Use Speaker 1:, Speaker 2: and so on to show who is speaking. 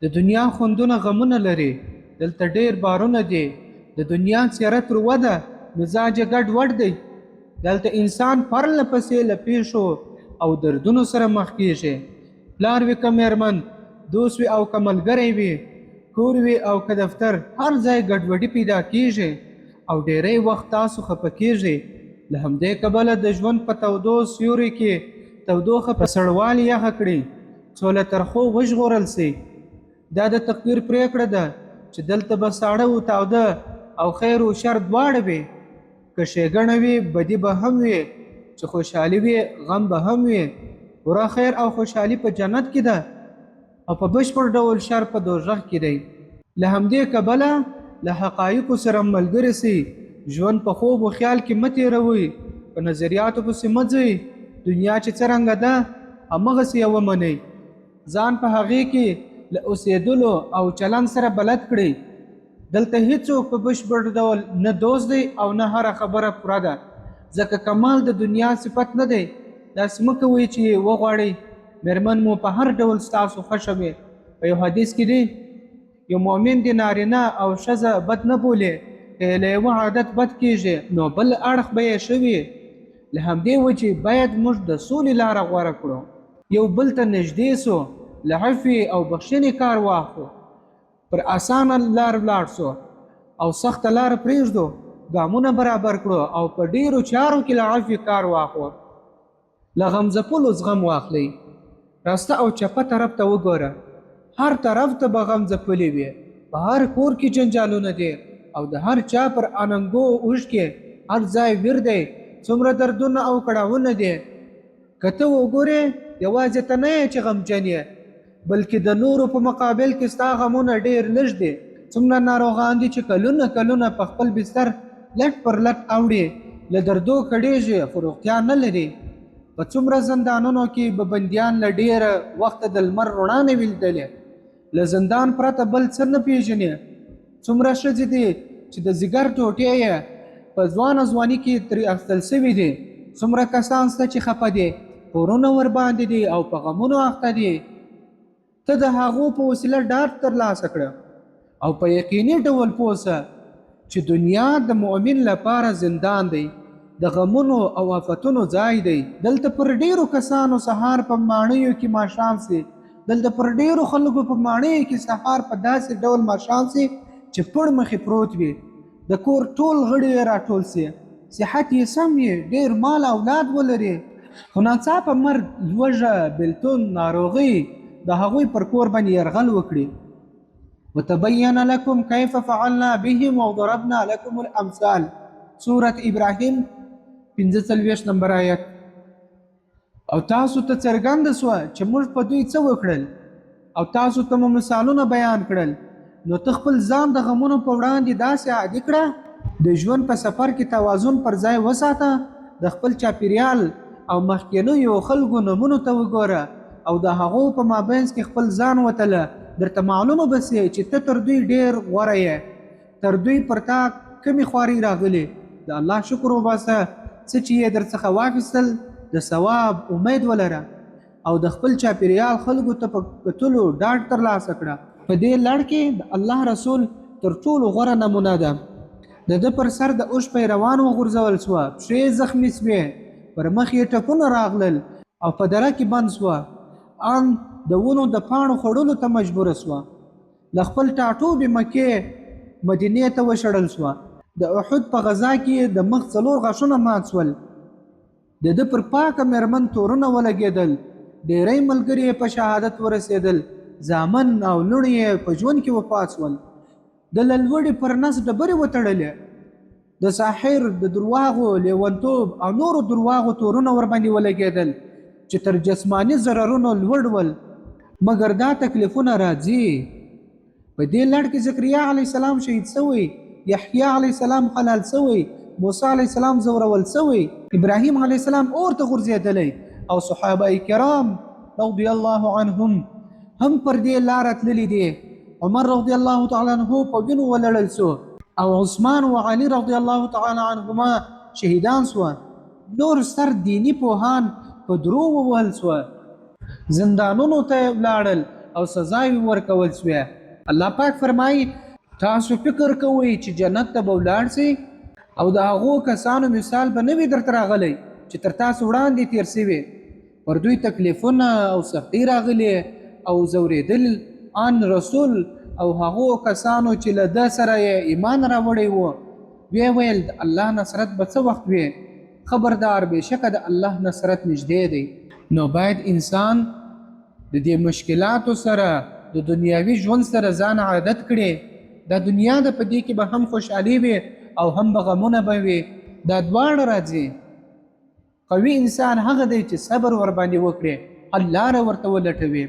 Speaker 1: د دنیا خوندونه غمونه لري، دلته ډیر بارونه دي. د دنیا څیره تروه ده، مزاج یې ګډ وډ دی. دلته انسان پرله پسې له پیښو او دردونو سره مخ کیږي. پلار وي که میرمن، دوست وي او که ملګری وي، کور وي او که دفتر، هر ځای ګډوډي پیدا کیږي او ډیری وخت تاسو خفه کیږئ. له همدې کبله د ژوند په تودو سیوري کې تودوخه په سړوالي یخه کړي، څو له ترخو وژغورل سي. دا د تقدیر پریکړه ده چې دلته به ساړه و تاوده او خیر و شر دواړه وي. که ښېګڼه وي بدي به هم وي، چې خوشحالي وي غم به هم وي. پوره خیر او خوشحالي په جنت کې ده او په بشپړ ډول شر په دوزخ کې دی. له همدې کبله له حقایقو سره ملګري سي. ژوند په خوب و خیال کې مه تېروئ، په نظریاتو پسې مه ځئ. دنیا چې څرنګه ده همغسې یې ومنئ. ځان په هغې کې له اوسېدلو او چلند سره بلد کړئ. دلته هیڅوک په بشپړ ډول نه دوست دی او نه هره خبره پوره ده، ځکه کمال د دنیا صفت نه دی. داسې مه کوئ چې وغواړئ میرمن مو په هر ډول ستاسو خوښه وي. په یو حدیث کې دی یو مؤمن د نارینه او ښځه بد نه بولي، که له یوه عادت بد کیږي نو بل اړخ به یې ښه وي. له همدې وجې باید موږ د سولې لاره غوره کړو، یو بل ته نږدې سو، له عفوې او بخښنې کار واخلو، پر اسانه لار ولاړ سو او سخته لار پرېږدو، ګامونه برابر کړو او په ډیرو چارو کې له عفوې کار واخلو. له غم ځپلو زغم واخلئ. راسته او چپه طرف ته وګوره، هر طرف ته به غم ځپلي وي. په هر کور کې جنجالونه دي او د هر چا پر اننګو اوږد کې هر ځای ویر دی. څومره دردونه او کړاوونه دي. که ته وګورې یوازې ته نه یې چې غمجن یې، بلکې د نورو په مقابل کې ستا غمونه ډېر لږ دي. څومره ناروغان دي چې کلونه کلونه په خپل بستر لټ پر لټ اوړي، له دردو کړېږي خو روغتیا نه لري. په څومره زندانونو کې به بندیان له ډېره وخته د لمر رڼا نه وي لیدلې، له زندان پرته بل څه نه پېژني. څومره ښځې دي چې د ځیګر ټوټې یې په ځوانه ځواني کې ترې اخیستل سوي دي. څومره کسان شته چې خفه دي، کورونه ورباندې دي او په غمونو اخته دي. ته د هغو په وسیله ډاډ ترلاسه کړه او په یقیني ډول پوه سه چې دنیا د مؤمن لپاره زندان دی، د غمونو او آفتونو ځای دی. دلته پر ډیرو کسانو سهار په ماڼیو کې ماښام سي، دلته پر ډیرو خلکو په ماڼیو کې سهار په داسې ډول ماښام سي چې پړ مخې پروت وي. د کور ټول غړي یې راټول سي، صحت یې سم وي، ډیر مال اولاد ولري، خو ناڅاپه مرګ، لوږه، بېلتون، ناروغي د هغوی پر کور باندې یرغل وکړي. وتبین لکم کیف فعلنا بهم وضربنا لکم الامثال. سورة ابراهیم 45 نمبر آیت. او تاسو ته څرګنده سوه چې موږ په دوی څه وکړل او تاسو ته مو مثالونه بیان کړل. نو ته خپل ځان د غمونو په وړاندې داسې عادي کړه. د ژوند په سفر کې توازن پر ځای وساته. د خپل چاپیریال او مخکینیو خلکو نومونو ته وګوره او د هغو په مابینځ کې خپل ځان وتله. درته معلومه به سي چې ته تر دوی ډیر غوره یې. تر دوی پر تا کمې خوارۍ راغلي. د الله شکر وباسه څه چې یې در څخه واخیستل، د ثواب امید ولره او د خپل چاپیریال خلکو ته په کتلو ډاډ ترلاسه کړه. په دې لړ کې د الله رسول تر ټولو غوره نمونه ده. د ده پر سر د اوښ پیروان وغورځول سوه، پښې زخمي سوې، پر مخ یې ټپونه راغلل او په دره کې بند سوه. ان د ونو د پاڼو خوړلو ته مجبوره سوه. له خپل ټاټوبې مکې مدینې ته وشړل سوه. د احد په غزا کې د مخ 4 غاښونه مات سول. د ده پر پاکه میرمن تورونه ولګېدل. ډېری ملګري یې په شهادت ورسېدل. زامن او لوڼې یې په ژوند کې وفات سول. د لوړې پر نس ډبرې وتړلې. د ساحر، د درواغو، لیونتوب او نورو درواغو تورونه ورباندې ولګېدل چې تر جسماني ضررونو لوړ ول. مګر دا تکلیفونه راځي. په دې لړ کې زکریا علیه السلام شهید سوی، یحیی علیه السلام حلال سوی، موسی علیه السلام زورول سوی، ابراهیم علیه السلام اور ته غورځېدلی او صحابه کرام رضی الله عنهم هم پر دې لاره تللي دي. عمر رضی الله تعالی عنه په وینو ولړل سو او عثمان و علي رضی الله تعالی عنهما شهیدان سوه. نور ستر دینی پوهان په درو ووهل سوه. زندانونو ته ولاړل او سزا یې ورکول سوې. الله پاک فرمایي تاسو فکر کوئ چې جنت ته به ولاړ شئ او د هغو کسانو مثال به نه وي درته راغلی چې تر تاسو وړاندې تیر سوي، پر دوی تکلیفونه او سختۍ راغلي او ځورېدل ان رسول او هغو کسانو چې له ده سره یې ایمان راوړی و. ویې ویل د الله نصرت به څه وخت وي؟ خبردار بېشکه د الله نصرت نږدې دی. نو باید انسان د دې مشکلاتو سره د دنیاوي ژوند سره ځان عادت کړي. دا دنیا د په دې کې به هم خوشحالي وي او هم به غمونه به وي، دا دواړه راځي. قوي انسان هغه دی چې صبر ورباندې وکړي، حل لاره ورته ولټوي.